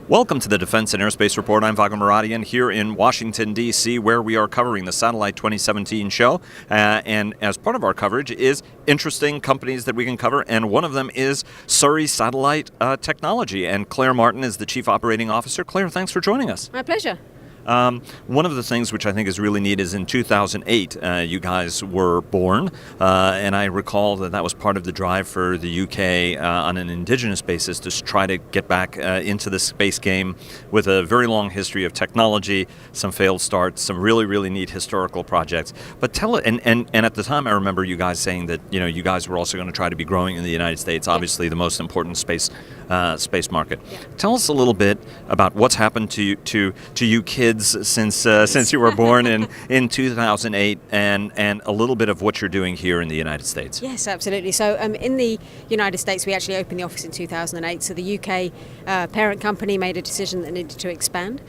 Welcome to the Defense and Aerospace Report. I'm Vago Muradian here in Washington, D.C., where we are covering the Satellite 2017 show. And as part of our coverage is interesting companies that we can cover, and one of them is Surrey Satellite Technology. And Clare Martin is the Chief Operating Officer. Clare, thanks for joining us. My pleasure. One of the things which I think is really neat is in 2008, you guys were born, and I recall that was part of the drive for the UK on an indigenous basis to try to get back into the space game with a very long history of technology, some failed starts, some really, really neat historical projects. But tell it, and at the time I remember you guys saying that you guys were also going to try to be growing in the United States, obviously the most important space market. Yeah. Tell us a little bit about what's happened to you kids since you were born in 2008, and a little bit of what you're doing here in the United States. Yes, absolutely. So in the United States, we actually opened the office in 2008. So the UK parent company made a decision that needed to expand.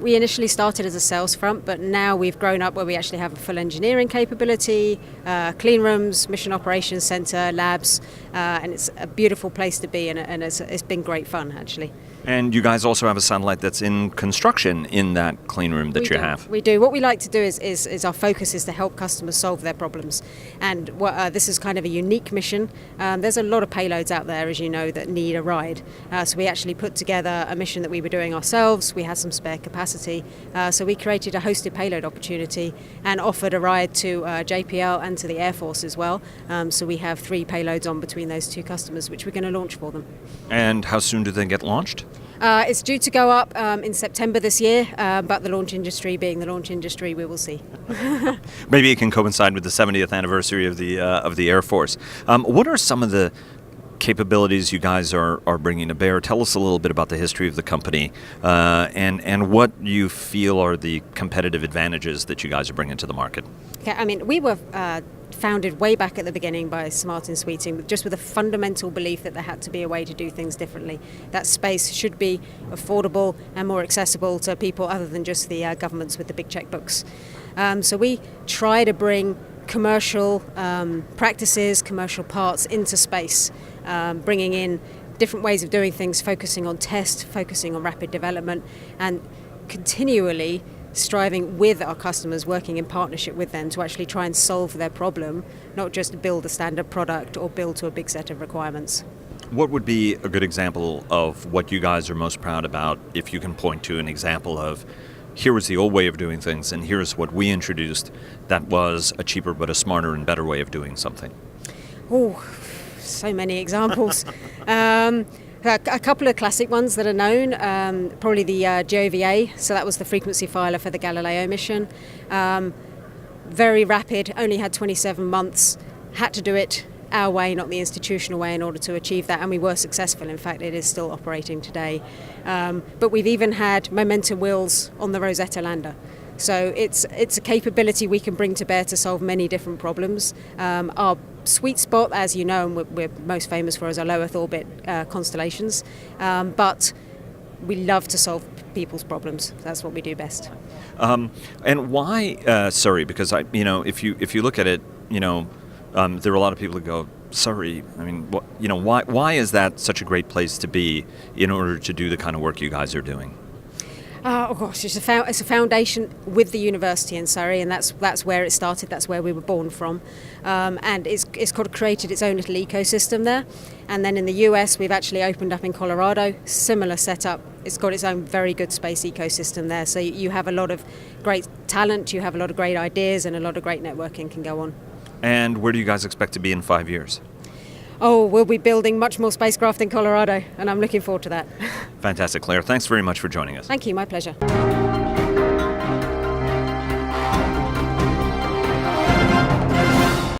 We initially started as a sales front, but now we've grown up where we actually have a full engineering capability, clean rooms, mission operations center, labs, and it's a beautiful place to be, and it's been great fun, actually. And you guys also have a satellite that's in construction in that clean room that you have. We do. What we like to do is our focus is to help customers solve their problems. And this is kind of a unique mission. There's a lot of payloads out there, as you know, that need a ride. So we actually put together a mission that we were doing ourselves. We had some spare capacity. So we created a hosted payload opportunity and offered a ride to JPL and to the Air Force as well. So we have 3 payloads on between those 2 customers, which we're going to launch for them. And how soon do they get launched? It's due to go up in September this year, but the launch industry being the launch industry, we will see. Maybe it can coincide with the 70th anniversary of the Air Force. What are some of the capabilities you guys are bringing to bear? Tell us a little bit about the history of the company and what you feel are the competitive advantages that you guys are bringing to the market. Okay, I mean, we were founded way back at the beginning by Sir Martin Sweeting, just with a fundamental belief that there had to be a way to do things differently. That space should be affordable and more accessible to people other than just the governments with the big checkbooks. So we try to bring commercial practices, commercial parts into space, bringing in different ways of doing things, focusing on test, focusing on rapid development, and continually striving with our customers, working in partnership with them to actually try and solve their problem, not just build a standard product or build to a big set of requirements. What would be a good example of what you guys are most proud about, if you can point to an example of here was the old way of doing things and here's what we introduced that was a cheaper but a smarter and better way of doing something? Oh, so many examples. A couple of classic ones that are known, probably the GOVA, so that was the frequency filer for the Galileo mission. Very rapid, only had 27 months, had to do it our way, not the institutional way, in order to achieve that, and we were successful. In fact, it is still operating today. But we've even had momentum wheels on the Rosetta lander. So it's a capability we can bring to bear to solve many different problems. Our sweet spot, as you know, and we're most famous for, is our low Earth orbit constellations. But we love to solve people's problems. That's what we do best. And why Surrey? Because if you look at it, there are a lot of people who go, Surrey. I mean, why is that such a great place to be in order to do the kind of work you guys are doing? Oh gosh, it's a foundation with the university in Surrey, and that's where it started. That's where we were born from, and it's created its own little ecosystem there. And then in the US, we've actually opened up in Colorado, similar setup. It's got its own very good space ecosystem there. So you have a lot of great talent, you have a lot of great ideas, and a lot of great networking can go on. And where do you guys expect to be in 5 years? Oh, we'll be building much more spacecraft in Colorado, and I'm looking forward to that. Fantastic, Clare. Thanks very much for joining us. Thank you, my pleasure.